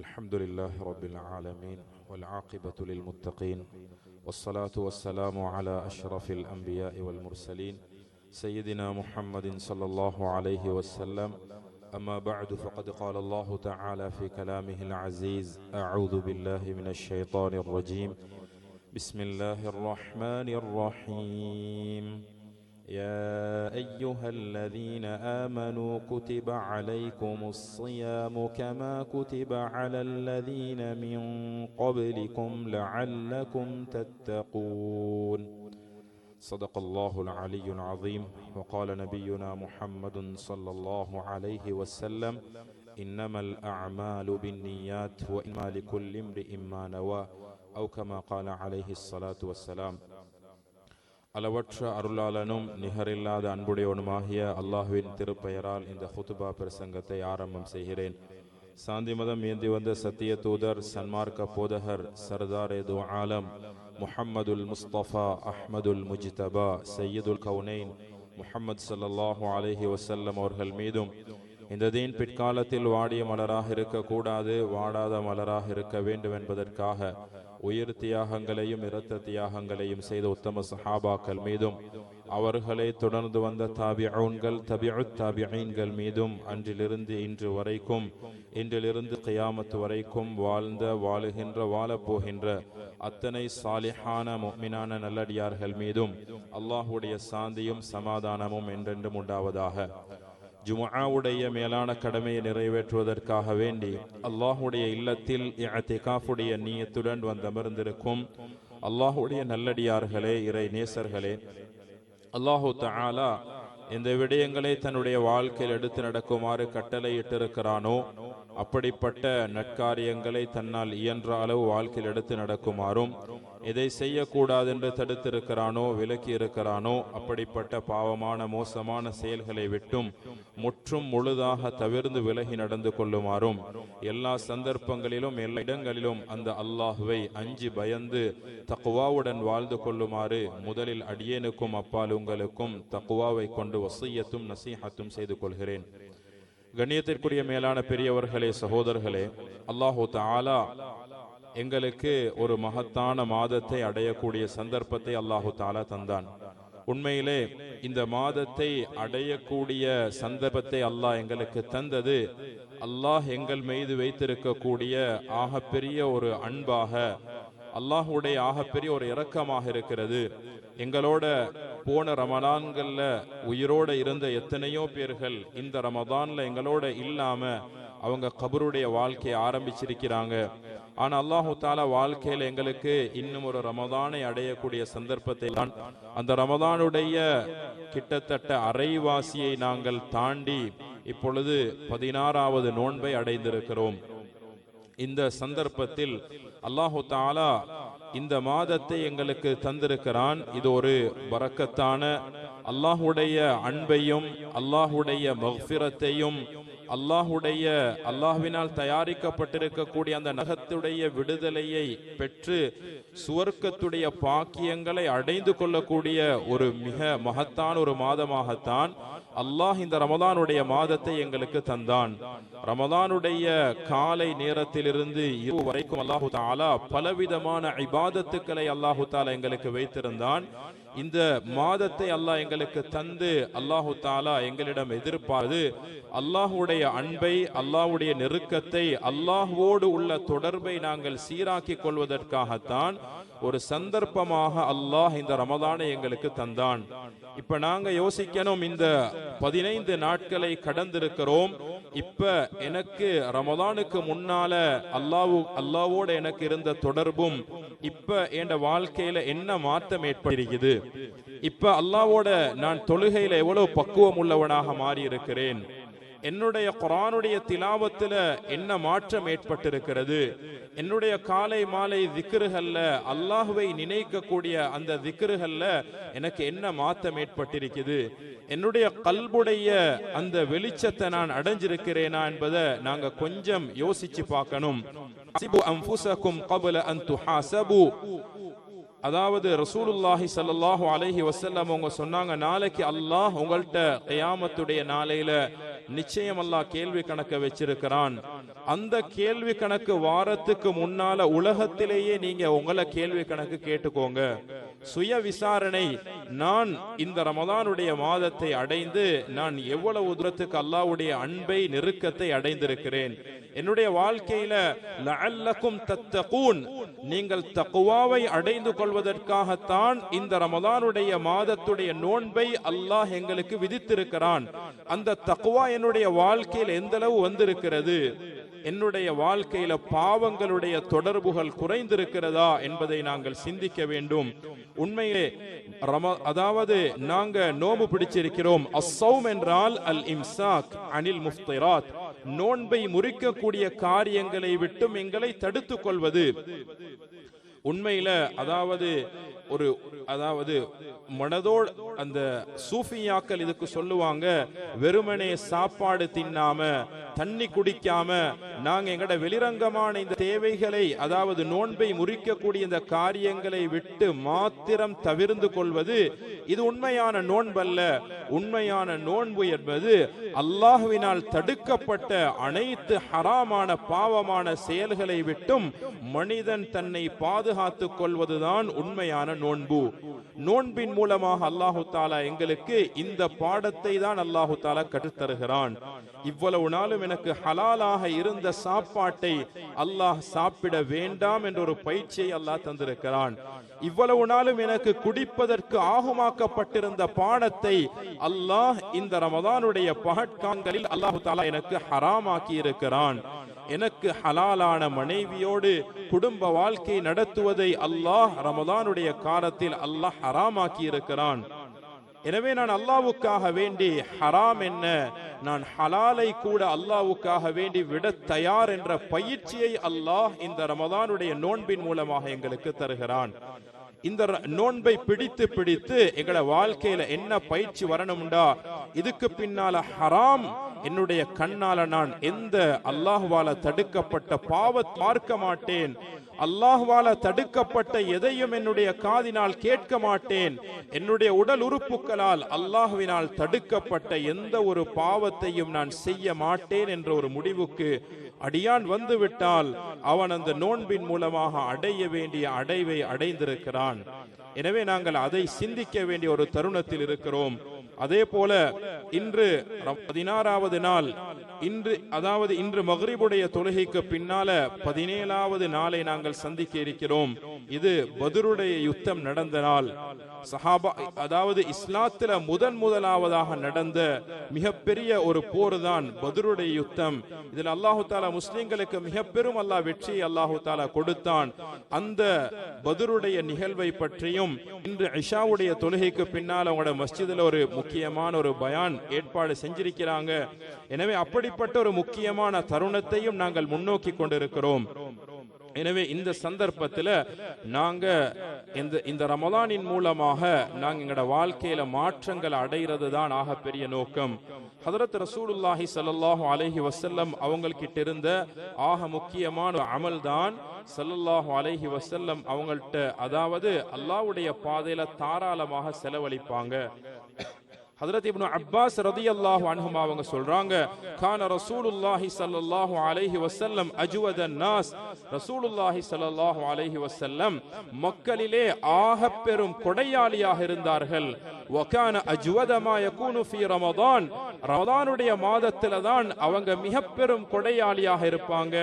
الحمد لله رب العالمين والعاقبة للمتقين والصلاة والسلام على أشرف الأنبياء والمرسلين سيدنا محمد صلى الله عليه وسلم. أما بعد فقد قال الله تعالى في كلامه العزيز: أعوذ بالله من الشيطان الرجيم. بسم الله الرحمن الرحيم. يا أيها الذين آمنوا كتب عليكم الصيام كما كتب على الذين من قبلكم لعلكم تتقون. صدق الله العلي العظيم. وقال نبينا محمد صلى الله عليه وسلم: إنما الأعمال بالنيات وإنما لكل امرئ ما نوى أو كما قال عليه الصلاة والسلام. அளவற்ற அருளாளனும் நிகரில்லாத அன்புடையவனுமாகிய அல்லாஹுவின் திருப்பெயரால் இந்த ஹுதுபா பிரசங்கத்தை ஆரம்பம் செய்கிறேன். சாந்தி மதம் ஏந்தி வந்த சத்திய தூதர், சன்மார்க்க போதகர், சர்தாரே து ஆலம் முஹம்மதுல் முஸ்தபா அஹ்மதுல் முஜ்தபா சையதுல் கவுனைன் முஹம்மது ஸல்லல்லாஹு அலைஹி வஸல்லம் அவர்கள் மீதும், இந்த தீன் பிற்காலத்தில் வாடிய மலராக இருக்கக்கூடாது, வாடாத மலராக இருக்க வேண்டும் என்பதற்காக உயிர் தியாகங்களையும் இரத்த தியாகங்களையும் செய்த உத்தம சஹாபாக்கள் மீதும், அவர்களை தொடர்ந்து வந்த தாபிஊன்கள், தபிஉத் தாபிஈன்கள் மீதும், அன்றிலிருந்து இன்று வரைக்கும், இன்றிலிருந்து கியாமத் வரைக்கும் வாழ்ந்த, வாழுகின்ற, வாழப்போகின்ற அத்தனை சாலிஹான முஃமினான நல்லடியார்கள் மீதும் அல்லாஹுடைய சாந்தியும் சமாதானமும் என்றென்றும் உண்டாவதாக. ஜும்ஆவுடைய மேலான கடமையை நிறைவேற்றுவதற்காக வேண்டி அல்லாஹுடைய இல்லத்தில் இஅ்திகாஃபுடைய நியத்துடன் வந்தமர்ந்திருக்கும் அல்லாஹுடைய நல்லடியார்களே, இறை நேசர்களே, அல்லாஹு தஆலா இந்த விடயங்களை தன்னுடைய வாழ்க்கையில் எடுத்து நடக்குமாறு கட்டளையிட்டிருக்கிறானோ அப்படிப்பட்ட நற்காரியங்களை தன்னால் இயன்ற அளவு வாழ்க்கையில் எடுத்து நடக்குமாறும், எதை செய்யக்கூடாது என்று தடுத்திருக்கிறானோ, விலக்கி இருக்கிறானோ அப்படிப்பட்ட பாவமான மோசமான செயல்களை விட்டும் முற்றும் முழுதாக தவிர்ந்து விலகி நடந்து கொள்ளுமாறும், எல்லா சந்தர்ப்பங்களிலும் எல்லா இடங்களிலும் அந்த அல்லாஹுவை அஞ்சி பயந்து தக்வாவுடன் வாழ்ந்து கொள்ளுமாறு முதலில் அடியேனுக்கும் அப்பால் உங்களுக்கும் தக்வாவை கொண்டு வசியத்தும் நசீஹத்தும் செய்து கொள்கிறேன். கண்ணியத்திற்குரிய மேலான பெரியவர்களே, சகோதரர்களே, அல்லாஹு தஆலா எங்களுக்கு ஒரு மகத்தான மாதத்தை அடையக்கூடிய சந்தர்ப்பத்தை அல்லாஹு தஆலா தந்தான். உண்மையிலே இந்த மாதத்தை அடையக்கூடிய சந்தர்ப்பத்தை அல்லாஹ் எங்களுக்கு தந்தது அல்லாஹ் எங்கள் மீது வைத்திருக்கக்கூடிய ஆகப்பெரிய ஒரு அன்பாக, அல்லாஹுடைய ஆகப்பெரிய ஒரு இரக்கமாக இருக்கிறது. எங்களோட போன ரமலான்கள்ல உயிரோட இருந்த எத்தனையோ பேர்கள் இந்த ரமதான்ல எங்களோட இல்லாம அவங்க கபருடைய வாழ்க்கையை ஆரம்பிச்சிருக்கிறாங்க. ஆனா அல்லாஹு தஆலா வாழ்க்கையில எங்களுக்கு இன்னும் ஒரு ரமதானை அடையக்கூடிய சந்தர்ப்பத்தை தான், அந்த ரமதானுடைய கிட்டத்தட்ட அரைவாசியை நாங்கள் தாண்டி இப்பொழுது 16வது நோன்பை அடைந்திருக்கிறோம். இந்த சந்தர்ப்பத்தில் அல்லாஹு தஆலா இந்த மாதத்தை எங்களுக்கு தந்திருக்கிறான். இது ஒரு பரக்கத்தான, அல்லாஹுடைய அன்பையும் அல்லாஹுடைய மக்ஃபிரத்தையும் அல்லாஹ்வினால் தயாரிக்கப்பட்டிருக்கக்கூடிய அந்த நரகத்துடைய விடுதலையை பெற்று சுவர்க்கத்துடைய பாக்கியங்களை அடைந்து கொள்ளக்கூடிய ஒரு மிக மகத்தான ஒரு மாதமாகத்தான் அல்லாஹ் இந்த ரமதானுடைய மாதத்தை எங்களுக்கு தந்தான். ரமதானுடைய காலை நேரத்திலிருந்து இரவு வரைக்கும் அல்லாஹு தஆலா பலவிதமான இபாதத்துக்களை அல்லாஹு தஆலா எங்களுக்கு வைத்திருந்தான். இந்த மாதத்தை அல்லாஹ் எங்களுக்கு தந்து அல்லாஹு தஆலா எங்களிடம் எதிர்பார்த்து அல்லாஹுடைய அன்பை, அல்லாஹுடைய நெருக்கத்தை, அல்லாஹ்வோடு உள்ள தொடர்பை நாங்கள் சீராக்கிக் கொள்வதற்காகத்தான் ஒரு சந்தர்ப்பமாக அல்லாஹ் இந்த ரமதானை எங்களுக்கு தந்தான். இப்ப நாங்க யோசிக்கணும், இந்த 15 நாட்களை கடந்திருக்கிறோம். இப்ப எனக்கு ரமதானுக்கு முன்னால அல்லாஹ்வோட எனக்கு இருந்த தொடர்பும் இப்ப என் வாழ்க்கையில என்ன மாற்றம் ஏற்பட்டிருக்குது, இப்ப அல்லாஹ்வோட நான் தொழுகையில எவ்வளவு பக்குவம் உள்ளவனாக மாறி இருக்கிறேன், என்னுடைய குர்ஆனுடைய திலாவத்துல என்ன மாற்றம் ஏற்பட்டிருக்கிறது, என்னுடைய காலை மாலை திக்ருகள்ல அல்லாஹ்வை நினைக்கக்கூடிய அந்த திக்ருகள்ல எனக்கு என்ன மாற்றம் ஏற்பட்டிருக்குது, என்னுடைய கல்புடைய அந்த வெளிச்சத்தை நான் அடைஞ்சிருக்கிறேனா என்பதை நாங்க கொஞ்சம் யோசிச்சு பார்க்கணும். அதாவது ரசூலுல்லாஹி ஸல்லல்லாஹு அலைஹி வஸல்லம் அவங்க சொன்னாங்க, நாளைக்கு அல்லாஹ் உங்கள்ட்ட கியாமத்துடைய நாளையில நிச்சயம் அல்லாஹ் கேள்வி கணக்க வச்சிருக்கிறான். அந்த கேள்வி கணக்கு வாரத்துக்கு முன்னால உலகத்திலேயே நீங்க உங்களை கேள்வி கணக்கு கேட்டுக்கோங்க. சுய விசாரணை, நான் இந்த ரமதானுடைய மாதத்தை அடைந்து நான் எவ்வளவு தூரத்துக்கு அல்லாஹ்வுடைய அன்பை நெருக்கத்தை அடைந்திருக்கிறேன். என்னுடைய வாழ்க்கையில லஅல்லக்கும் தத்தகூன், நீங்கள் தக்வாவை அடைந்து கொள்வதற்காகத்தான் இந்த ரமதானுடைய மாதத்துடைய நோன்பை அல்லாஹ் எங்களுக்கு விதித்திருக்கிறான். அந்த தக்வா என்னுடைய வாழ்க்கையில் எந்த அளவு வந்திருக்கிறது, என்னுடைய வாழ்க்கையில பாவங்களுடைய தொடர்புகள் குறைந்திருக்கிறதா என்பதை நாங்கள் சிந்திக்க வேண்டும். உண்மையிலே அதாவது நாங்க நோன்பு பிடிச்சிருக்கிறோம். அஸ்ஸௌம் என்றால் அல் இம்சாக் அனில் முஃப்திராத், நோன்பை முறிக்கக்கூடிய காரியங்களை விட்டும் எங்களை தடுத்துக் கொள்வது. உண்மையில அதாவது மனதோடு அந்த சூஃபியாக்கள் இதுக்கு சொல்லுவாங்க, வெறுமனே சாப்பாடு தின்னாம தண்ணி குடிக்காம நாங்க எங்கட வெளிரங்கமான இந்த தேவைகளை, அதாவது நோன்பை முறிக்கக்கூடிய இந்த காரியங்களை விட்டு மாத்திரம் தவிர்ந்து கொள்வது இது உண்மையான நோன்பல்ல. உண்மையான நோன்பு என்பது அல்லாஹ்வினால் தடுக்கப்பட்ட அனைத்து ஹராமான பாவமான செயல்களை விட்டும் மனிதன் தன்னை பாதுகாத்துக் கொள்வதுதான் உண்மையான நோன்பு. நோன்பின் மூலமாக அல்லாஹு தாலா எங்களுக்கு இந்த பாடத்தை தான் அல்லாஹு தாலா கற்றுத்தருகிறான். இவ்வளவு நாளும் எனக்கு ஹலாலாக இருந்த சாப்பாட்டை அல்லாஹ் சாப்பிட வேண்டாம் என்ற ஒரு பயிற்சியை அல்லாஹ் தந்திருக்கிறான். இவ்வளவு நாளும் எனக்கு குடிப்பதற்கு ஆகுமாக்கப்பட்டிருந்த பானத்தை அல்லாஹ் இந்த ரமதானுடைய பகற்காலங்களில் அல்லாஹு தாலா எனக்கு ஹராமாக்கி இருக்கிறான். எனக்கு ஹலாலான மனைவியோடு குடும்ப வாழ்க்கை நடத்துவதை அல்லாஹ் ரமதானுடைய காலத்தில் அல்லாஹ் ஹராமாக்கி இருக்கிறான். எனவே நான் அல்லாஹ்வுக்காக வேண்டி ஹராம் என்ன, நான் ஹலாலை கூட அல்லாஹ்வுக்காக வேண்டி விட தயார் என்ற பயிற்சியை அல்லாஹ் இந்த ரமதானுடைய நோன்பின் மூலமாக எங்களுக்கு தருகிறான். இந்த நோன்பை பிடித்து எங்களோட வாழ்க்கையில என்ன பயிற்சி வரணும்டா, இதுக்கு பின்னால ஹராம் என்னுடைய கண்ணால நான் எந்த அல்லாஹ்வால தடுக்கப்பட்ட பாவத்தை பார்க்க மாட்டேன், அல்லாஹ்வால தடுக்கப்பட்ட எதையும் என்னுடைய காதினால் கேட்க மாட்டேன், என்னுடைய உடல் உறுப்புகளால் அல்லாஹ்வினால் தடுக்கப்பட்ட எந்த ஒரு பாவத்தையும் நான் செய்ய மாட்டேன் என்ற ஒரு முடிவுக்கு அடியான் வந்துவிட்டால் அவன் அந்த நோன்பின் மூலமாக அடைய வேண்டிய அடைவை அடைந்திருக்கிறான். எனவே நாங்கள் அதை சிந்திக்க வேண்டிய ஒரு தருணத்தில் இருக்கிறோம். அதே போல இன்று 16வது நாள், இன்று மக்ரிபுடைய தொழுகைக்கு பின்னால 17வது நாளை நாங்கள் சந்திக்க இருக்கிறோம். இது பத்ருடைய யுத்தம் நடந்த நாள். சஹாபா, அதாவது இஸ்லாத்துல முதலாவதாக நடந்த மிகப்பெரிய ஒரு போர் தான் பத்ருடைய யுத்தம். இதில் அல்லாஹு தாலா முஸ்லிம்களுக்கு மிக பெரும் அல்லாஹ் வெற்றியை அல்லாஹு தாலா கொடுத்தான். அந்த பத்ருடைய நிகழ்வை பற்றியும் இன்று இஷாவுடைய தொழுகைக்கு பின்னால் அவங்களோட மஸ்ஜிதில் ஒரு முக்கியமான ஒரு பயான் ஏற்பாடு செஞ்சிருக்கிறாங்க. எனவே அப்படிப்பட்ட ஒரு முக்கியமான தருணத்தையும் நாங்கள் முன்னோக்கி கொண்டிருக்கிறோம். எனவே இந்த சந்தர்ப்பத்தில் நாங்க இந்த ரமலானின் மூலமாக நாங்க எங்களோட வாழ்க்கையில மாற்றங்கள் அடைகிறது தான் ஆகப்பெரிய நோக்கம். ஹதரத் ரசூலுல்லாஹி ஸல்லல்லாஹு அலைஹி வஸல்லம் அவங்கள்கிட்ட இருந்த ஆக முக்கியமான அமல் தான் ஸல்லல்லாஹு அலைஹி வஸல்லம் அவங்கள்ட்ட, அதாவது அல்லாஹ்வுடைய பாதையில தாராளமாக செலவழிப்பாங்க. ஹதரத் இப்னு அப்பாஸ் ரலியல்லாஹு அன்ஹுமா அவங்க சொல்றாங்க, கான ரசூலுல்லாஹி ஸல்லல்லாஹு அலைஹி வஸல்லம் அஜ்வதன் நாஸ், ரசூலுல்லாஹி ஸல்லல்லாஹு அலைஹி வஸல்லம் மக்களிலே ஆகப்பெரும் கொடையாளியாக இருந்தார்கள். வகான அஜ்வத மா யகூனு ஃபீ ரமதான், ரமதானுடைய மாதத்தில தான் அவங்க மிக பெரும் கொடையாளியாக இருப்பாங்க.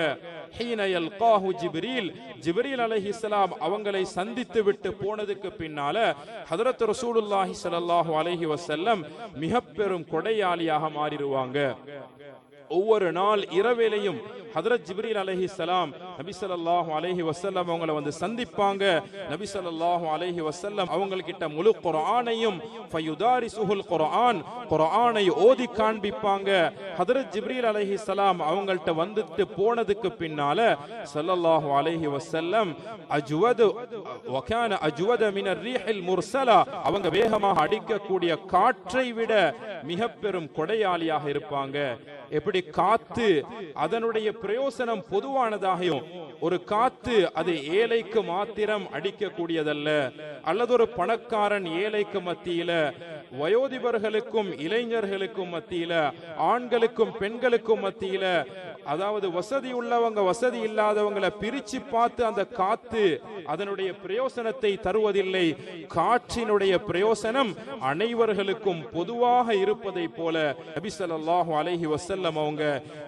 ஹீன யல்காஹு ஜிப்ரீல், ஜிப்ரீல் அலைஹிஸ்ஸலாம் அவங்களை சந்தித்து விட்டு போனதுக்கு பின்னால ஹதரத் ரசூலுல்லாஹி ஸல்லல்லாஹு அலைஹி வஸல்லம் மிக பெரும் கொடையாளியாக மாறிடுவாங்க. ஒவ்வொரு நாள் இரவிலையும் ஹதரத் ஜிப்ரீல் அலைஹிஸ்ஸலாம் நபி ஸல்லல்லாஹு அலைஹி வஸல்லம் அவங்களை வந்து சந்திப்பாங்க. நபி ஸல்லல்லாஹு அலைஹி வஸல்லம் அவங்கள்கிட்ட முழு குர்ஆனையும் ஃபயுதாரிசுல் குர்ஆன், குர்ஆனை ஓதி காண்பிப்பாங்க. ஹதரத் ஜிப்ரீல் அலைஹிஸ்ஸலாம் அவங்கள்ட்ட வந்துட்டு போனதுக்கு பின்னால ஸல்லல்லாஹு அலைஹி வஸல்லம் அஜ்வது வகான அஜ்வத மினர் ரீஹில் முர்ஸலா, அவங்க வேகமாக அடிக்கக்கூடிய காற்றை விட மிக பெரும் கொடையாளியாக இருப்பாங்க. எப்படி காத்து அதனுடைய பிரயோசனம் பொதுவானதாகும், ஒரு காத்து அது ஏழைக்கு மாத்திரம் அடிக்கக்கூடியதல்ல, அல்லது ஒரு பணக்காரன் ஏழைக்கு மத்தியில, வயோதிபர்களுக்கும் இளைஞர்களுக்கும் மத்தியில, ஆண்களுக்கும் பெண்களுக்கும் மத்தியில, அதாவது வசதி உள்ளவங்க வசதி இல்லாதவங்களை பிரிச்சு பார்த்து அந்த காத்து அதனுடைய பிரயோசனத்தை தருவதில்லை. காற்றினுடைய பிரயோசனம் அனைவர்களுக்கும் பொதுவாக இருப்பதை போல நபி ஸல்லல்லாஹு அலைஹி வஸல்லம் அவங்க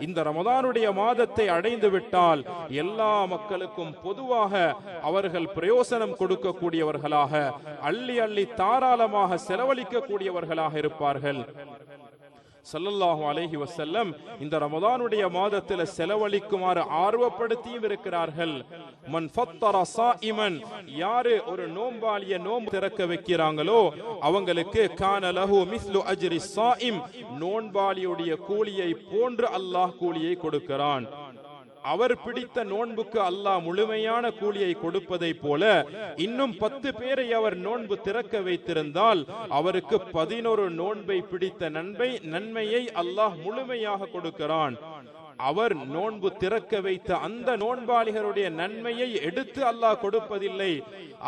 இந்த ரமதானுடைய மாதத்தை அடைந்து விட்டால் எல்லா மக்களுக்கும் பொதுவாக அவர்கள் பிரயோசனம் கொடுக்கக்கூடியவர்களாக, அள்ளி அள்ளி தாராளமாக செலவழிக்கக்கூடியவர்களாக இருப்பார்கள். ஸல்லல்லாஹு அலைஹி வஸல்லம் இந்த ரமதானுடைய மாதத்தில் செலவழிக்குமாறு ஆர்வப்படுத்தியும் இருக்கிறார்கள். மன் ஃபத்தர ஸாயிமன், யாரு ஒரு நோம்பாளிய நோன்பு திறக்க வைக்கிறாங்களோ அவங்களுக்கு கான லஹு மிஸ்லு அஜ்ரி ஸாயிம், நோன்பாளியுடைய கூலியை போன்று அல்லாஹ் கூலியை கொடுக்கிறான். அவர் பிடித்த நோன்புக்கு அல்லாஹ் முழுமையான கூலியை கொடுப்பதை போல இன்னும் 10 பேரை அவர் நோன்பு திறக்க வைத்திருந்தால் அவருக்கு 11 நோன்பை பிடித்த நன்மையை அல்லாஹ் முழுமையாக கொடுக்கிறான். அவர் நோன்பு திறக்க வைத்த அந்த நோன்பாளிகளுடைய நன்மையை எடுத்து அல்லாஹ் கொடுப்பதில்லை,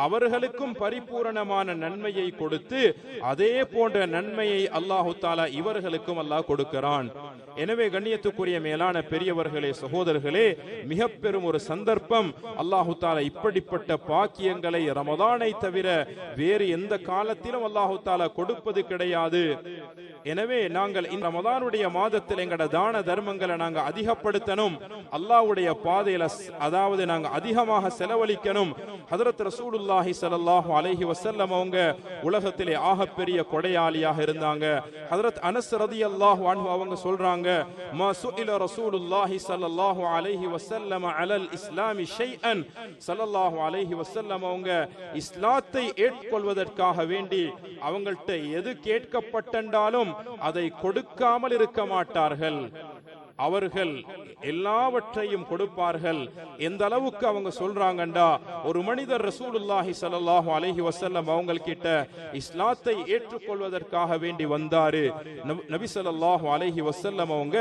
அவர்களுக்கும் பரிபூரணமான நன்மையை கொடுத்து அதே போன்ற நன்மையை அல்லாஹு தஆலா இவர்களுக்கும் அல்லாஹ் கொடுக்கிறான். எனவே கண்ணியத்துக்குரிய மேலான பெரியவர்களே, சகோதரர்களே, மிக பெரும் ஒரு சந்தர்ப்பம். அல்லாஹு தஆலா இப்படிப்பட்ட பாக்கியங்களை ரமதானை தவிர வேறு எந்த காலத்திலும் அல்லாஹு தஆலா கொடுப்பது கிடையாது. எனவே நாங்கள் இந்த ரமதானுடைய மாதத்தில் எங்கட தான தர்மங்களை நாங்கள் அதிகப்படுத்தணும், அல்லாஹ்வுடைய பாதையில அதாவது நாங்கள் அதிகமாக செலவழிக்கணும். ஹஜ்ரத் ரசூலுல்லாஹி ஸல்லல்லாஹு அலைஹி வஸல்லம் அவங்க உலகத்திலே ஆகப்பெரிய கொடையாளியாக இருந்தாங்க. ஹஜ்ரத் அனஸ் ரலியல்லாஹு அன்ஹு அவங்க சொல்றாங்க, மா சுஇல ரசூலுல்லாஹி ஸல்லல்லாஹு அலைஹி வஸல்லம் அலல் இஸ்லாமி ஷைஅன், ஸல்லல்லாஹு அலைஹி வஸல்லம் அவங்க இஸ்லாத்தை ஏற்றுக்கொள்வதற்காக வேண்டி அவங்கள்ட்ட எது கேட்கப்பட்டாலும் அதை கொடுக்காமல் இருக்க மாட்டார்கள். அவர்கள் எல்லாவற்றையும் கொடுப்பார்கள். எந்த அளவுக்கு அவங்க சொல்றாங்கண்டா, ஒரு மனிதர் ரசூலுல்லாஹி ஸல்லல்லாஹு அலைஹி வஸல்லம் அவங்க கிட்ட இஸ்லாத்தை ஏற்றுக்கொள்வதற்காக வேண்டி வந்தாரு. நபி ஸல்லல்லாஹு அலைஹி வஸல்லம் அவங்க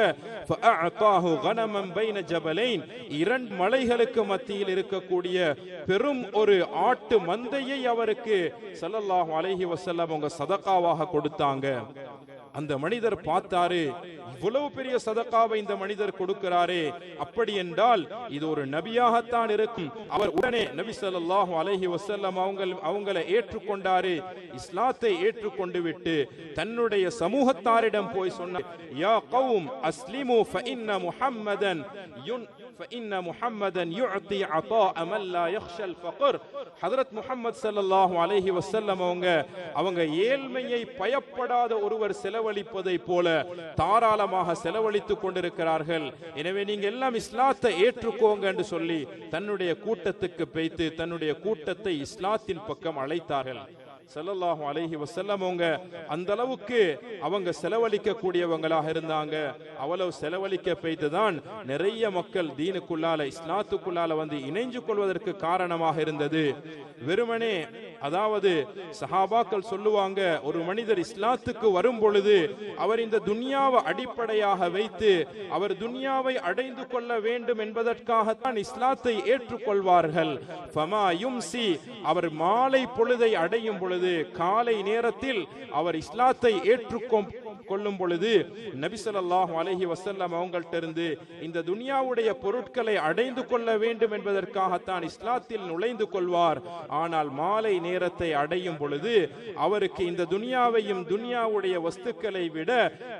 ஃபஅஅதாஹு கனமன் பைன ஜபலைன், 2 மலைகளுக்கு மத்தியில் இருக்கக்கூடிய பெரும் ஒரு ஆட்டு மந்தையை அவருக்கு ஸல்லல்லாஹு அலைஹி வஸல்லம் அவங்க சதகாவாக கொடுத்தாங்க. அந்த மனிதர் பார்த்தாரு, இவ்வளவு பெரிய சதகாவை இந்த மனிதர் கொடுக்கிறாரே, அப்படி என்றால் இது ஒரு நபியாகத்தான் இருக்கும். அவர் உடனே நபி ஸல்லல்லாஹு அலைஹி வஸல்லம் அவங்களை ஏற்றுக்கொண்டாரு. இஸ்லாத்தை ஏற்றுக்கொண்டு விட்டு தன்னுடைய சமூகத்தாரிடம் போய் சொன்னார், யா கௌம் அஸ்லிமு ஃபஇன்ன முஹம்மதன் யுஅதி அதாஅ மன் லா யக்ஷல் ஃபக்ர். ஹஜ்ரத் முஹம்மது ஸல்லல்லாஹு அலைஹி வஸல்லம் அவங்க ஏழ்மையை பயப்படாத ஒருவர் செலவழிப்பதை போல தாராளமாக செலவழித்துக் கொண்டிருக்கிறார்கள். எனவே நீங்க எல்லாம் இஸ்லாத்தை ஏற்றுக்கோங்க என்று சொல்லி தன்னுடைய கூட்டத்துக்கு வைத்து தன்னுடைய கூட்டத்தை இஸ்லாத்தின் பக்கம் அழைத்தார்கள். ஸல்லல்லாஹு அலைஹி வஸல்லம் அவங்க அந்த அளவுக்கு அவங்க செலவழிக்க கூடியவங்களாக இருந்தாங்க. அவ்வளவு செலவழிக்க வைத்துதான் நிறைய மக்கள் தீனுக்குள்ளால இஸ்லாத்துக்குள்ளால வந்து இணைஞ்சு கொள்வதற்கு காரணமாக இருந்தது. வெறுமனே அதாவது சஹாபாக்கள் சொல்லுவாங்க, ஒரு மனிதர் இஸ்லாத்துக்கு வரும் பொழுது அவர் இந்த துன்யாவை அடிப்படையாக வைத்து அவர் துன்யாவை அடைந்து கொள்ள வேண்டும் என்பதற்காகத்தான் இஸ்லாத்தை ஏற்றுக்கொள்வார்கள். ஃபமா யும்சி, அவர் மாலை பொழுதை அடையும் பொழுது காலை நேரத்தில் அவர் இஸ்லாத்தை ஏற்றுக்கொள்ளும் பொழுது நபி ஸல்லல்லாஹு அலைஹி வஸல்லம் அவங்கள்ட்ட இருந்து இந்த துன்யாவுடைய பொருட்களை அடைந்து கொள்ள வேண்டும் என்பதற்காகத்தான் இஸ்லாத்தில் நுழைந்து கொள்வார். ஆனால் மாலை நேரத்தை அடையும் பொழுது அவருக்கு இந்த துன்யாவையும் துன்யாவுடைய வஸ்துக்களை விட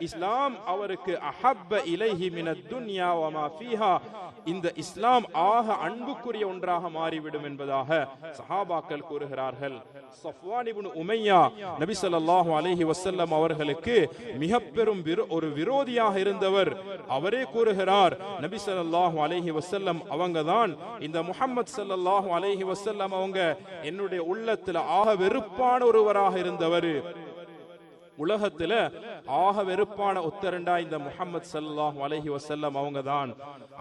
இஸ்லாம் அவருக்கு அஹப்ப இலைஹி மினத் துன்யா வ மா ஃபீஹா, இந்த இஸ்லாம் ஆக அன்புக்குரிய ஒன்றாக மாறிவிடும் என்பதாக சஹாபாக்கள் கூறுகிறார்கள். ஸஃப்வான் இப்னு உமையா நபி ஸல்லல்லாஹு அலைஹி வஸல்லம் அவர்களுக்கு மிக பெரும் ஒரு விரோதியாக இருந்தவர். அவரே கூறுகிறார், நபி ஸல்லல்லாஹு அலைஹி வஸல்லம் அவங்க தான் இந்த முஹம்மது ஸல்லல்லாஹு அலைஹி வஸல்லம் அவங்க என்னுடைய உள்ளத்துல ஆக வெறுப்பான ஒருவராக இருந்தவர். உலகத்துல ஆக வெறுப்பான ஒத்தரண்டா இந்த முஹம்மது ஸல்லல்லாஹு அலைஹி வஸல்லம் அவங்க தான்.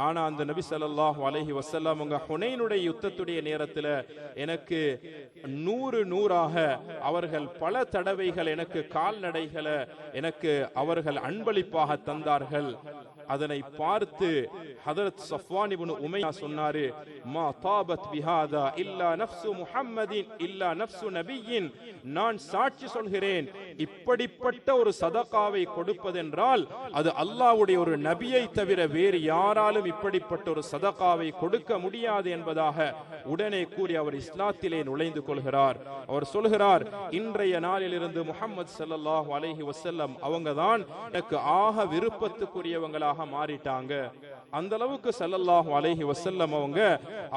ஆனா அந்த நபி ஸல்லல்லாஹு அலைஹி வஸல்லம் அவங்க ஹுனைனுடைய யுத்தத்துடைய நேரத்துல எனக்கு 100 அவர்கள் பல தடவைகள் எனக்கு கால்நடைகளை எனக்கு அவர்கள் அன்பளிப்பாக தந்தார்கள். அதனை பார்த்து ஹதரத் ஸஃப்வான் இப்னு உமையா சொன்னாரு, மா தாபத் பிஹாதா இல்லா நஃப்சு முஹம்மதின் இல்லா நஃப்சு நபியின், நான் சாட்சி சொல்கிறேன், இப்படி இப்படிப்பட்ட ஒரு சதகாவை கொடுப்பதென்றால் அது அல்லாஹ்வுடைய ஒரு நபியை தவிர வேறு யாராலும் இப்படிப்பட்ட ஒரு சதகாவை கொடுக்க முடியாது என்பதாக உடனே கூறி அவர் இஸ்லாத்திலே நுழைந்து கொள்கிறார். அவர் சொல்கிறார், இன்றைய நாளிலிருந்து முஹம்மது ஸல்லல்லாஹு அலைஹி வஸல்லம் அவங்க தான் எனக்கு ஆக விருப்பத்துக்குரியவங்களாக மாறிட்டாங்க. அந்த அளவுக்கு ஸல்லல்லாஹு அலைஹி வஸல்லம்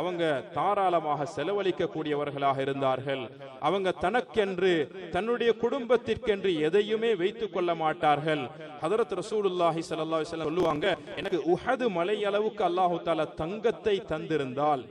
அவங்க தாராளமாக செலவழிக்க கூடியவர்களாக இருந்தார்கள். அவங்க தனக்கென்று தன்னுடைய குடும்பத்திற்கென்று எதையுமே வைத்துக் கொள்ள மாட்டார்கள். ஹதரத் ரசூலுல்லாஹி ஸல்லல்லாஹு அலைஹி வஸல்லம் சொல்லுவாங்க, எனக்கு உஹது மலை அளவுக்கு அல்லாஹ் தஆலா தங்கத்தை தந்திருந்தால்,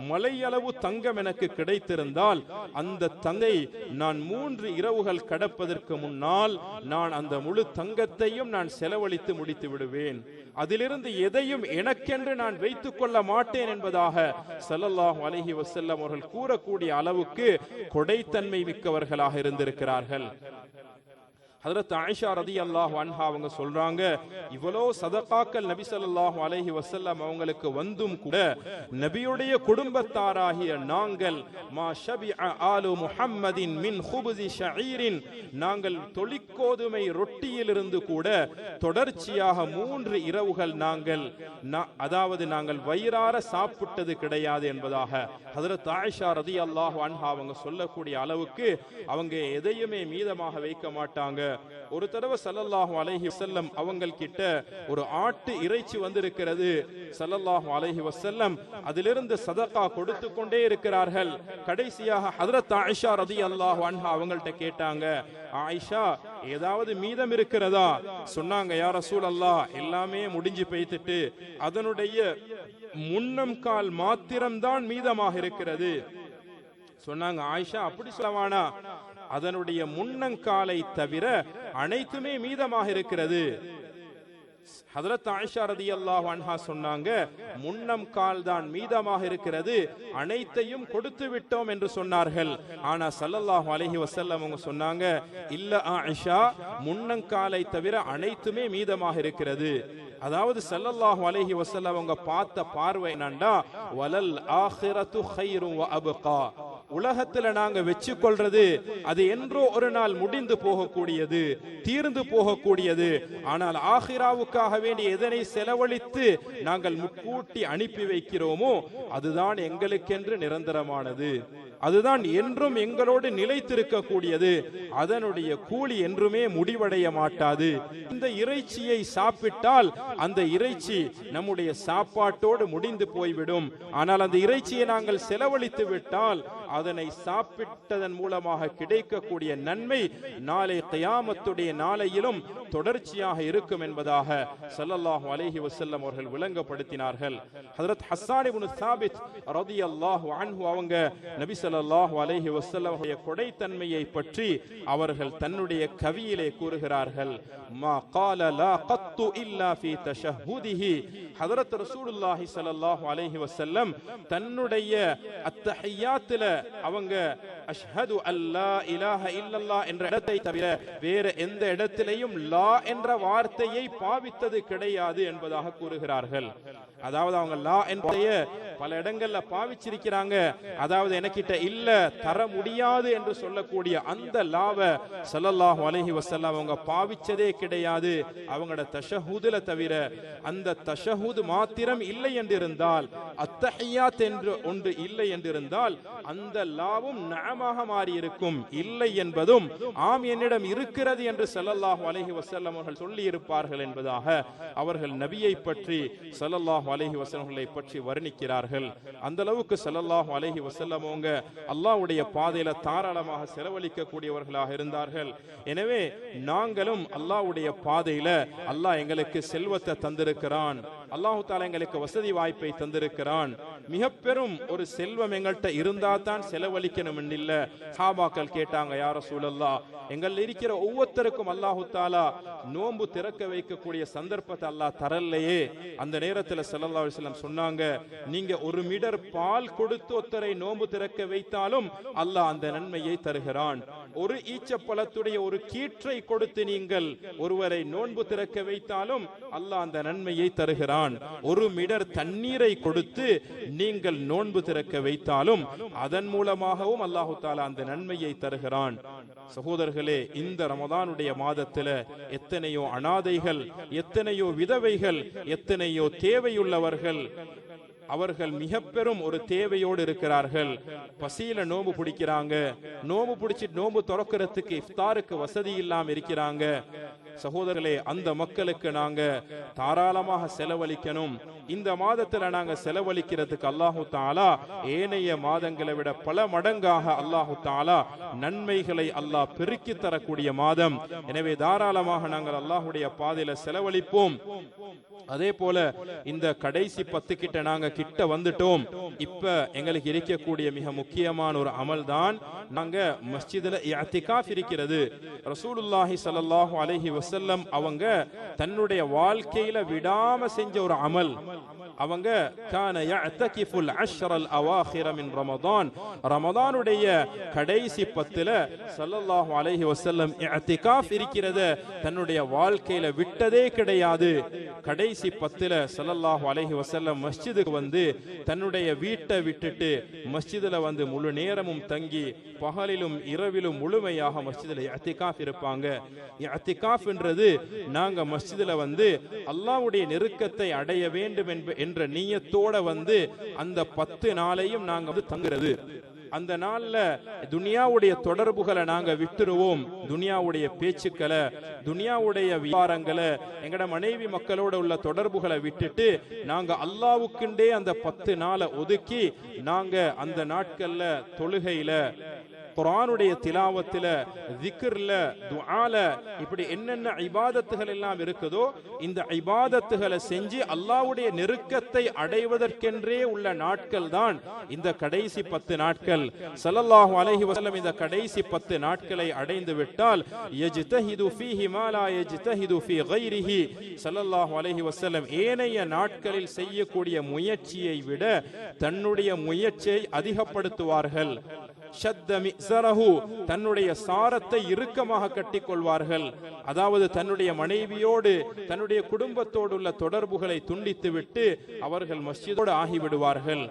மலையளவு தங்கம் எனக்கு கிடைத்திருந்தால், அந்த தங்கை நான் 3 இரவுகள் கடப்பதற்கு முன்னால் நான் அந்த முழு தங்கத்தையும் நான் செலவழித்து முடித்து விடுவேன். அதிலிருந்து எதையும் எனக்கென்று நான் வைத்துக் கொள்ள மாட்டேன் என்பதாக ஸல்லல்லாஹு அலைஹி வஸல்லம் அவர்கள் கூறக்கூடிய அளவுக்கு கொடைத்தன்மை மிக்கவர்களாக இருந்திருக்கிறார்கள். ஹஜ்ரத் ஆயிஷா ரலியல்லாஹு அன்ஹா அவங்க சொல்றாங்க, இவ்வளோ சதகாக்கள் நபி ஸல்லல்லாஹு அலைஹி வஸல்லம் அவங்களுக்கு வந்தும் கூட நபியுடைய குடும்பத்தாராகிய நாங்கள் மா ஷபிஅ ஆலு முஹம்மதின் மின் ஹுப்ஸி ஷஈரின், நாங்கள் தொழிற்கோதுமை ரொட்டியிலிருந்து கூட தொடர்ச்சியாக 3 இரவுகள் நாங்கள் வயிறார சாப்பிட்டது கிடையாது என்பதாக ஹஜ்ரத் ஆயிஷா ரலியல்லாஹு அன்ஹா அவங்க சொல்லக்கூடிய அளவுக்கு அவங்க எதையுமே மீதமாக வைக்க மாட்டாங்க. ஒரு தடவை ஸல்லல்லாஹு அலைஹி வஸல்லம் அவங்கள் கிட்ட ஒரு ஆட்டு இறைச்சி வந்திருக்கிறது. ஸல்லல்லாஹு அலைஹி வஸல்லம் அதிலிருந்து சதகா கொடுத்து கொண்டே இருக்கிறார்கள். கடைசியாக ஹஜ்ரத் ஆயிஷா ரலியல்லாஹு அன்ஹா அவங்கள்ட்ட கேட்டாங்க, ஆயிஷா ஏதாவது மீதம் இருக்கிறதா? சொன்னாங்க, யா ரசூலல்லாஹ் எல்லாமே முடிஞ்சு போய்த்துட்டு அதனுடைய முன்னம் கால் மாத்திரம்தான் மீதமாக இருக்கிறது. சொன்னாங்க, ஆயிஷா அப்படி சொல்லவானா, அதனுடைய முன்னங்காலை தவிர அனைத்துமே மீதமாக இருக்கிறது. ஹஜ்ரத் ஆயிஷா ரலியல்லாஹு அன்ஹா சொன்னாங்க, முன்னம் கால் தான் மீதமாக இருக்கிறது, அனைத்தையும் கொடுத்து விட்டோம் என்று சொன்னார்கள். ஆனா ஸல்லல்லாஹு அலைஹி வஸல்லம் அவங்க சொன்னாங்க, இல்ல ஆயிஷா, முன்னங்காலை தவிர அனைத்துமே மீதமாக இருக்கிறது. அதாவது ஸல்லல்லாஹு அலைஹி வஸல்லம் அவங்க பார்த்த பார்வை என்னன்னா, வலல் ஆখিরাতু கைரும் வ அப்கா, உலகத்துல நாங்க வெச்சு கொள்றது அது என்றோ ஒரு நாள் முடிந்து போகக்கூடியது, தீர்ந்து போகக்கூடியது. ஆனால் ஆகிராவுக்காக வேண்டி எதனை செலவழித்து நாங்கள் முன்கூட்டி அனுப்பி வைக்கிறோமோ அதுதான் எங்களுக்கென்று நிரந்தரமானது, அதுதான் என்றும் எங்களோடு நிலைத்திருக்கக்கூடியது, அதனுடைய கூலி என்றுமே முடிவடைய மாட்டாது. இந்த இறைச்சியை சாப்பிட்டால் அந்த இறைச்சி நம்முடைய சாப்பாட்டோடு முடிந்து போய்விடும். ஆனால் அந்த இறைச்சியை நாங்கள் செலவழித்து விட்டால் அதனை சாப்பிட்டதன் மூலமாக கிடைக்கக்கூடிய நன்மை நாளை கியாமத்துடைய நாளையிலும் தொடர்ச்சியாக இருக்கும் என்பதாக ஸல்லல்லாஹு அலைஹி வஸல்லம் அவர்கள் விளங்கப்படுத்தினார்கள். ஹஜ்ரத் ஹஸ்ஸான் இப்னு சாபித் ரலியல்லாஹு அன்ஹு அவங்க நபி ஸல்லல்லாஹு அலைஹி வஸல்லம் உடைய கொடைத்தன்மையை பற்றி அவர்கள் தன்னுடைய கவியிலே கூறுகிறார்கள், மா قال لا قط الا في تشهده. ஹஜ்ரத் ரசூலுல்லாஹி ஸல்லல்லாஹு அலைஹி வஸல்லம் தன்னுடைய அத்தஹியாத்துல அவங்க அஷ்ஹது அல்லா இலாஹ இல்லல்லாஹ் என்ற இடத்தை தவிர வேற எந்த இடத்திலேயும் லா என்ற வார்த்தையை பாவித்தது கிடையாது என்பதாக கூறுகிறார்கள். அதாவது அவங்க லா என்பதைய பல இடங்கள்ல பாவிச்சிருக்கிறாங்க. அதாவது எனக்கிட்ட இல்ல, தர முடியாது என்று சொல்லக்கூடிய அந்த லாவ ஸல்லல்லாஹு அலைஹி வஸல்லம் அவங்க பாவிச்சதே கிடையாது அவங்களோட தஷஹுதுல தவிர. அந்த தஷஹுத் மாத்திரம் இல்லை என்றிருந்தால், அத்தஹியாத் என்று ஒன்று இல்லை என்றிருந்தால் அந்த லாவும் நஅமாக மாறி இருக்கும். இல்லை என்பதும் ஆம் என்னிடம் இருக்கிறது என்று ஸல்லல்லாஹு அலைஹி வஸல்லம் அவர்கள் சொல்லி இருப்பார்கள் என்பதாக அவர்கள் நபியை பற்றி ஸல்லல்லாஹு அலைஹி வஸல்லம் பற்றி வர்ணிக்கிறார்கள். அந்த அளவுக்கு ஸல்லல்லாஹு அலைஹி வஸல்லம் அவங்க அல்லாஹ்வுடைய பாதையில தாராளமாக செலவழிக்க கூடியவர்களாக இருந்தார்கள். எனவே நாங்களும் அல்லாஹ்வுடைய பாதையில அல்லாஹ் எங்களுக்கு செல்வத்தை தந்திருக்கிறான், அல்லாஹ் தஆலா எங்களுக்கு வசதி வாய்ப்பை தந்திருக்கிறான். மிக பெரும் ஒரு செல்வம் எங்கள்கிட்ட இருந்தா தான் செலவழிக்கணும் இல்ல. சஹாபாக்கள் கேட்டாங்க, யா ரசூலல்லாஹ் எங்கள் இருக்கிற ஒவ்வொருத்தருக்கும் அல்லாஹ் தஆலா நோன்பு திறக்க வைக்கக்கூடிய சந்தர்ப்பத்தை அல்லாஹ் தரலையே. அந்த நேரத்தில் ஸல்லல்லாஹு அலைஹி வஸல்லம் சொன்னாங்க, நீங்க ஒரு மிடர் பால் கொடுத்து ஒருத்தரை நோன்பு திறக்க வைத்தாலும் அல்லாஹ் அந்த நன்மையை தருகிறான். ஒரு ஈச்சப்பழத்துடைய ஒரு கீற்றை கொடுத்து நீங்கள் ஒருவரை நோன்பு திறக்க வைத்தாலும் அல்லாஹ் அந்த நன்மையை தருகிறான். தருகிறான். ஒரு மிடர் தண்ணீரை கொடுத்து நீங்கள் நோன்பு திறக்க வைத்தாலும் அதன் மூலமாகவும் அல்லாஹு தஆலா அந்த நன்மையை தருகிறான். சகோதரர்களே, இந்த ரமதானுடைய மாதத்துல எத்தனையோ அனாதைகள், எத்தனையோ விதவைகள், எத்தனையோ தேவையுள்ளவர்கள், அவர்கள் மிக பெரும் ஒரு தேவையோடு இருக்கிறார்கள். பசியில நோம்பு பிடிக்கிறாங்க, நோம்பு பிடிச்சிட்டு நோம்பு துறக்கிறதுக்கு இஃப்தாருக்கு வசதி இல்லாம இருக்கிறாங்க. சகோதரர்களே, அந்த மக்களுக்கு நாங்க தாராளமாக செலவழிக்கணும். இந்த மாதத்துல நாங்க செலவழிக்கிறதுக்கு அல்லாஹு தஆலா ஏனைய மாதங்களை விட பல மடங்காக அல்லாஹு தஆலா நன்மைகளை அல்லாஹ் பெருக்கி தரக்கூடிய மாதம். எனவே தாராளமாக நாங்கள் அல்லாஹ்வுடைய பாதையில செலவழிப்போம். அதே போல இந்த கடைசி 10 கிட்ட நாங்க கிட்ட வந்துட்டோம். இப்ப எங்களுக்கு இருக்கக்கூடிய மிக முக்கியமான ஒரு அமல் தான் நாங்க மஸ்ஜிதுல இஅ்திகாஃப் இருக்கிறது. ரசூலுல்லாஹி ஸல்லல்லாஹு அலைஹி வஸல்லம் அவங்க தன்னுடைய வாழ்க்கையில விடாம செஞ்ச ஒரு அமல். அவங்க கான يعتكفுல் அஷ்ரல் அவாகிர மின் ரமதான், ரமதானுடைய கடைசி 10ல ஸல்லல்லாஹு அலைஹி வஸல்லம் இஅ்திகாஃப் இருக்கிறத தன்னுடைய வாழ்க்கையில விட்டதே கிடையாது. கடைசி 10ல ஸல்லல்லாஹு அலைஹி வஸல்லம் மஸ்ஜிதுக்கு வந்து தன்னுடைய வீட்டை விட்டுட்டு மஸ்ஜிதுல வந்து முழு நேரமும் தங்கி பகலிலும் இரவிலும் முழுமையாக மஸ்ஜிதுல இஅ்திகாஃப் இருப்பாங்க. இஅ்திகாஃப் என்றது நாங்க மஸ்ஜிதுல வந்து அல்லாஹ்வுடைய நெருக்கத்தை அடைய வேண்டும் என்ற நியத்தோட வந்து அந்த 10 நாளையும் நாங்க வந்து தங்குறது. அந்த நாள்ல துனியாவுடைய தொடர்புகளை நாங்க விட்டுருவோம். துனியாவுடைய பேச்சுக்களை, துனியாவுடைய வியாபாரங்களை, எங்கட மனைவி மக்களோட உள்ள தொடர்புகளை விட்டுட்டு நாங்க அல்லாஹ்வுக்குண்டே அந்த 10 நாளை ஒதுக்கி நாங்க அந்த நாட்கள்ல தொழுகையில, குர்ஆனுடைய திலாவத்தில, திக்ர்ல, துஆல, இப்படி என்னென்ன இபாதத்துகள் எல்லாம் இருக்குதோ இந்த இபாதத்துகளை செஞ்சு அல்லாஹ்வுடைய நெருக்கத்தை அடைவதற்கென்றே உள்ள நாட்கள் தான் இந்த கடைசி 10 நாட்கள். ஸல்லல்லாஹு அலைஹி வஸல்லம் இந்த கடைசி 10 நாட்களை அடைந்து விட்டால் யஜ்தஹிது ஃபீஹி மா லா யஜ்தஹிது ஃபீ கைரிஹி, ஸல்லல்லாஹு அலைஹி வஸல்லம் ஏனைய நாட்களில் செய்யக்கூடிய முயற்சியை விட தன்னுடைய முயற்சியை அதிகப்படுத்துவார்கள். ஷத்த மிஸரஹு, தன்னுடைய சாரத்தை இறுக்கமாக கட்டிக்கொள்வார்கள். அதாவது தன்னுடைய மனைவியோடு தன்னுடைய குடும்பத்தோடு உள்ள தொடர்புகளை துண்டித்துவிட்டு அவர்கள் மஸ்ஜிதோடு ஆகிவிடுவார்கள்.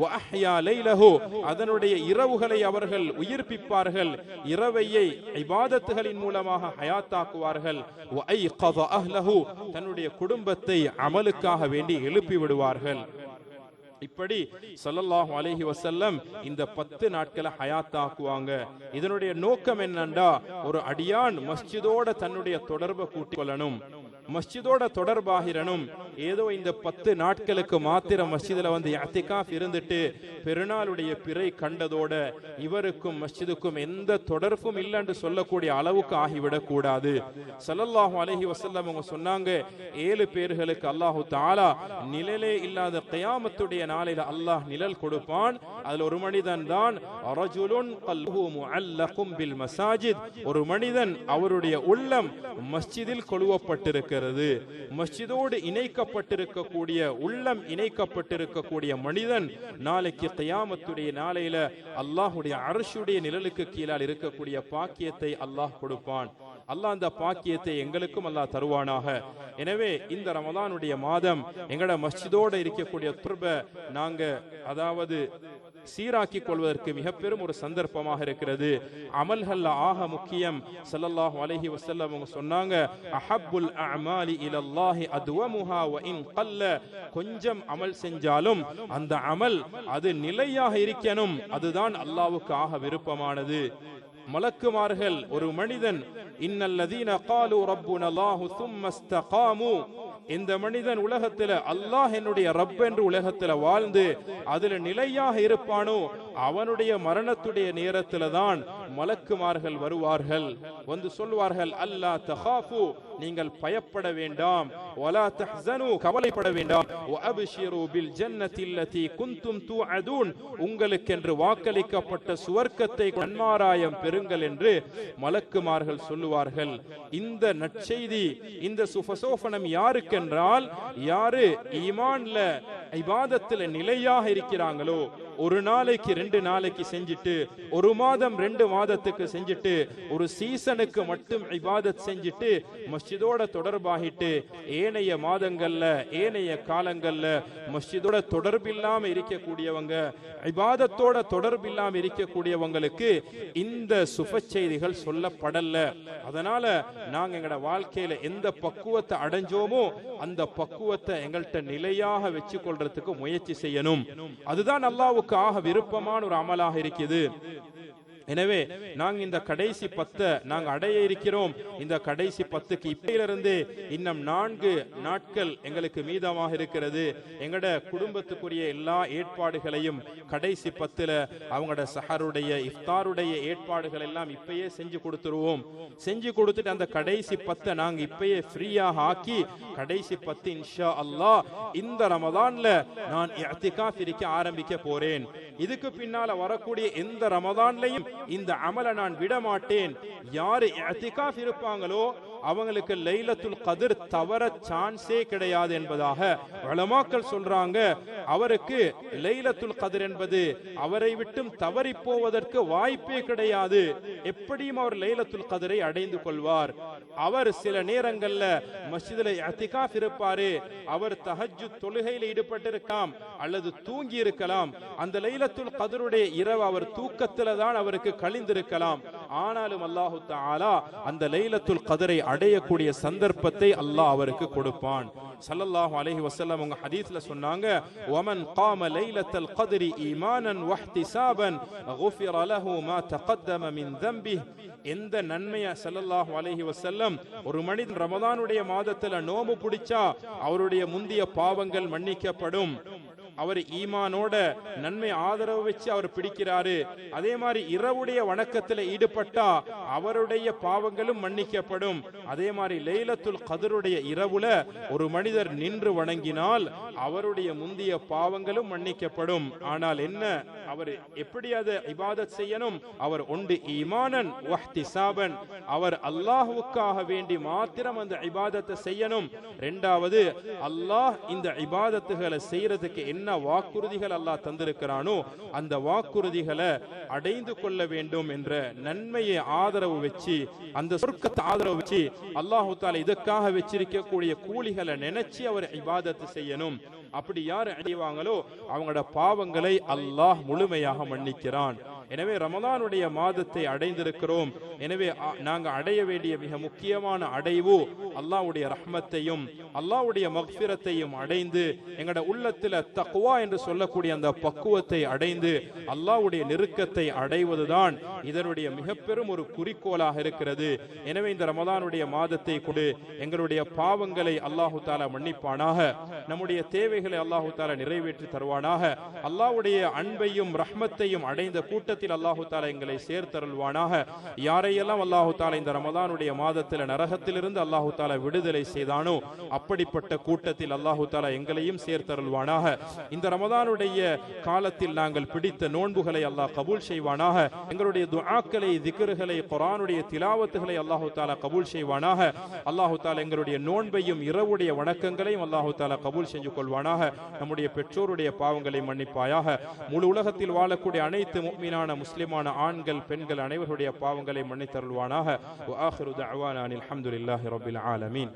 வஅஹ்யா லைலஹு, அதனுடைய இரவுகளை அவர்கள் உயிர்ப்பிப்பார்கள். இரவையை இபாதத்துகளின் மூலமாக ஹயாத்தாக்குவார்கள். வஐகத அஹ்லஹு, தன்னுடைய குடும்பத்தை அமலுக்காக வேண்டி எழுப்பி விடுவார்கள். இப்படி ஸல்லல்லாஹு அலைஹி வஸல்லம் இந்த 10 நாட்களை ஹயாத்தாக்குவாங்க. இதனுடைய நோக்கம் என்னண்டா, ஒரு அடியான் மஸ்ஜிதோட தன்னுடைய தொடர்பை கூட்டிக் கொள்ளணும், மஸ்ஜிதோட தொடர்பாகிறனும். ஏதோ இந்த 10 நாட்களுக்கு மாத்திரம் மஸ்ஜிதுல வந்து இஅ்திகாஃப் இருந்துட்டு பெருநாளுடைய பிறை கண்டதோட இவருக்கும் மஸ்ஜிதுக்கும் எந்த தொடர்பும் இல்லை என்று சொல்லக்கூடிய அளவுக்கு ஆகிவிடக் கூடாது. ஸல்லல்லாஹு அலைஹி வஸல்லம் அவங்க சொன்னாங்க, 7 பேர்களுக்கு அல்லாஹு தஆலா நிழலே இல்லாத கியாமத்துடைய நாளையில அல்லாஹ் நிழல் கொடுப்பான். அதுல ஒரு மனிதன் தான் ரஜுலுன் கல்புஹு முஅல்லகும் பில் மசாஜித், ஒரு மனிதன் அவருடைய உள்ளம் மஸ்ஜிதில் கொலுவப்பட்டிருக்கிறது. மஸ்ஜிதோடு இணைக்கப்பட்டிருக்கக்கூடிய உள்ளம் இணைக்கப்பட்டிருக்கக்கூடிய மனிதன் நாளைக்கு கியாமத்துடைய நாளையில அல்லாஹ்வுடைய அர்ஷுடைய நிழலுக்கு கீழால் இருக்கக்கூடிய பாக்கியத்தை அல்லாஹ் கொடுப்பான். அல்லாஹ் அந்த பாக்கியத்தை எங்களுக்கும் அல்லாஹ் தருவானாக. எனவே இந்த ரமதானுடைய மாதம் எங்கட மஸ்ஜிதோட இருக்கக்கூடிய தொடர்பை நாங்க அதாவது சீராக்கிக் கொள்வதற்கு மிக பெரும் ஒரு சந்தர்ப்பமாக இருக்கிறது. அமல்கள் ஆக முக்கியம். ஸல்லல்லாஹு அலைஹி வஸல்லம் அவங்க சொன்னாங்க, அஹப்புல் அஅமாலி இலல்லாஹி அத்வமுஹா வ இன் கல்ல, கொஞ்சம் அமல் செஞ்சாலும் அந்த அமல் அது நிலையாக இருக்கணும், அதுதான் அல்லாஹ்வுக்கு ஆக விருப்பமானது. மலக்குமார்கள் ஒரு மனிதன் இன்னல்லதீன காலு ரப்புனல்லாஹு ثم استقاموا, இந்த மனிதன் உலகத்துல அல்லாஹ் என்னுடைய ரப் என்று உலகத்துல வாழ்ந்து அதுல நிலையாக இருப்பானோ அவனுடைய மரணத்துடைய நேரத்துல தான் மலக்குமார்கள் வருவார்கள். வந்து சொல்வார்கள், அல்லா தகாஃபு, நீங்கள் பயப்பட வேண்டாம், வலா தஹ்ஸனு, கவலைப்பட வேண்டாம், வஅப்ஷிரு பில் ஜன்னத்தி அல்லதி குன்தும் துஅதுன், உங்களுக்கென்று வாக்களிக்கப்பட்ட சுவர்க்கத்தை நன்மாராயம் பெறுங்கள் என்று மலக்குமார்கள் சொல்லுவார்கள். இந்த நற்செய்தி, இந்த சுபசோபனம் யாருக்கென்றால் யாரு ஈமான்ல இபாதத்துல நிலையாக இருக்கிறாங்களோ, ஒரு நாளைக்கு 2 நாளைக்கு செஞ்சுட்டு, ஒரு மாதம் 2 மாதத்துக்கு செஞ்சுட்டு, ஒரு சீசனுக்கு மட்டும் இபாதத் செஞ்சுட்டு மஸ்ஜிதோட தொடர்பாகிட்டு ஏனைய மாதங்கள்ல ஏனைய காலங்கள்ல மஸ்ஜிதோட தொடர்பில்லாம இருக்கக்கூடியவங்க, இபாதத்தோட தொடர்பில்லாம இருக்கக்கூடியவங்களுக்கு இந்த சுப செய்திகள் சொல்லப்படல. அதனால நாங்க எங்கட வாழ்க்கையில எந்த பக்குவத்தை அடைஞ்சோமோ அந்த பக்குவத்தை எங்கள்கிட்ட நிலையாக வச்சு கொள்றதுக்கு முயற்சி செய்யணும். அதுதான் அல்லாஹ்வுக்கு ஆக விருப்பமான ஒரு அமலாக இருக்குது. எனவே நாங்க இந்த கடைசி 10 நாங்க அடைய இருக்கிறோம். இந்த கடைசி 10க்கு இப்பையிலிருந்து இன்னும் 4 நாட்கள் எங்களுக்கு மீதமாக இருக்கிறது. எங்கட குடும்பத்துக்குரிய எல்லா ஏற்பாடுகளையும் கடைசி 10ல அவங்களோட சஹருடைய இஃப்தாருடைய ஏற்பாடுகள் எல்லாம் இப்பயே செஞ்சு கொடுத்துருவோம். செஞ்சு கொடுத்துட்டு அந்த கடைசி 10 நாங்க இப்பயே ஃப்ரீயாக ஆக்கி கடைசி 10 இன்ஷா அல்லாஹ் இந்த ரமதான்ல நான் இஅ்திகாஃப் இருக்க ஆரம்பிக்க போறேன். இதுக்கு பின்னால வரக்கூடிய எந்த ரமதான்லையும் இந்த அமலை நான் விட மாட்டேன். யாரு இஅ்திகாஃப் இருப்பாங்களோ அவங்களுக்கு லைலத்துல் கத்ர் தவற சான்ஸே கிடையாது என்பதாக உலமாக்கள் சொல்றாங்க. அவருக்கு லைலத்துல் கத்ர் என்பது அவரை விட்டும் தவறி போவதற்கு வாய்ப்பே கிடையாது. எப்படியும் அவர் லைலத்துல் கத்ரை அடைந்து கொள்வார். அவர் சில நேரங்கள்ல மஸ்ஜிதில் இஅ்திகாஃப் இருப்பாரு. அவர் தஹஜ்ஜுத் தொழுகையில் ஈடுபட்டிருக்கலாம் அல்லது தூங்கி இருக்கலாம். அந்த லைலத்துல் கத்ருடைய இரவு அவர் தூக்கத்துல தான் அவருக்கு கழிந்திருக்கலாம். ஆனாலும் அல்லாஹு தஆலா அந்த லைலத்துல் கத்ரை அடையக்கூடிய சந்தர்ப்பத்தை அல்லாஹ் அவருக்கு கொடுப்பான். ஸல்லல்லாஹு அலைஹி வஸல்லம் உங்க ஹதீஸ்ல சொன்னாங்க, வமன் காம லைலத்துல் கத்ரி ஈமானன் வஹ்திசாபன் குஃபிர லஹு மா தகத்தம மின் தம்பிஹ். எந்த நன்மையை ஸல்லல்லாஹு அலைஹி வஸல்லம் ஒரு மனிதன் ரமதானுடைய மாதத்துல நோம்பு பிடிச்சா அவருடைய முந்திய பாவங்கள் மன்னிக்கப்படும். அவர் ஈமானோட நன்மை ஆதரவு வச்சு அவர் பிடிக்கிறாரு. அதே மாதிரி இரவுடைய வணக்கத்தில் ஈடுபட்டா அவருடைய பாவங்களும் மன்னிக்கப்படும். அதே மாதிரி லைலத்துல் கத்ருடைய இரவுல ஒரு மனிதர் நின்று வணங்கினால் அவருடைய முந்திய பாவங்களும் மன்னிக்கப்படும். ஆனால் என்ன, அவர் எப்படி அதை இபாதத் செய்யணும்? அவர் ஒன்று ஈமானன் வஹ்திசாபன், அவர் அல்லாஹ்வுக்காக வேண்டி மாத்திரம் அந்த இபாதத்தை செய்யணும். இரண்டாவது, அல்லாஹ் இந்த இபாதத்துகளை செய்யறதுக்கு என்ன வாக்குறுதிகள் அல்லாஹ் தந்திருக்கிறானோ அந்த வாக்குறுதிகளை அடைந்து கொள்ள வேண்டும் என்ற நன்மையை ஆதரவு வச்சு, அந்த சொர்க்கத்தை ஆதரவு வச்சு அல்லாஹ் தஆலா இதற்காக வச்சிருக்கக்கூடிய கூலிகளை நினைச்சு அவர் இபாதத்து செய்யணும். அப்படி யார் அடைவாங்களோ அவங்களோட பாவங்களை அல்லாஹ் முழுமையாக மன்னிக்கிறான். எனவே ரமதானுடைய மாதத்தை அடைந்திருக்கிறோம். எனவே நாங்க அடைய வேண்டிய மிக முக்கியமான அடைவு அல்லாஹ்வுடைய ரஹ்மத்தையும் அல்லாஹ்வுடைய மக்ஃபிரத்தையும் அடைந்து எங்கட உள்ளத்துல தக்வா என்று சொல்லக்கூடிய அந்த பக்குவத்தை அடைந்து அல்லாஹ்வுடைய நெருக்கத்தை அடைவதுதான் இதனுடைய மிக பெரும் ஒரு குறிக்கோளாக இருக்கிறது. எனவே இந்த ரமதானுடைய மாதத்தை கொண்டு எங்களுடைய பாவங்களை அல்லாஹு தஆலா மன்னிப்பானாக. நம்முடைய தேவைகளை அல்லாஹு தஆலா நிறைவேற்றி தருவானாக. அல்லாஹ்வுடைய அன்பையும் ரஹ்மத்தையும் அடைந்த கூட்டத்தில் அல்லாஹு தஆலா எங்களை சேர்த்தருள்வானாக. யாரையெல்லாம் அல்லாஹு தஆலா இந்த ரமதானுடைய மாதத்தில் நரகத்திலிருந்து அல்லாஹு தஆலா விடுதலை செய்தானோ அப்படிப்பட்ட கூட்டத்தில் அல்லாஹு தஆலா எங்களையும் சேர்த்தருள்வானாக. இந்த ரமதானுடைய காலத்தில் நாங்கள் பிடித்த நோன்புகளை அல்லாஹ் கபூல் செய்வானாக. எங்களுடைய துஆக்களை, திக்ருகளை, குர்ஆனுடைய திலாவத்துகளை அல்லாஹு தஆலா கபூல் செய்வானாக. அல்லாஹு தஆலா எங்களுடைய நோன்பையும் இரவுடைய வணக்கங்களையும் அல்லாஹு தஆலா கபூல் செஞ்சு கொள்வானாக. நம்முடைய பெற்றோருடைய பாவங்களை மன்னிப்பாயாக. முழு உலகத்தில் வாழக்கூடிய அனைத்து முஃமினான முஸ்லிமான ஆண்கள் பெண்கள் அனைவருடைய பாவங்களை மன்னித்தருள்வானாக. வ ஆகிரு தஅவானா அல்ஹம்துலில்லாஹி ரப்பில் ஆலமீன்.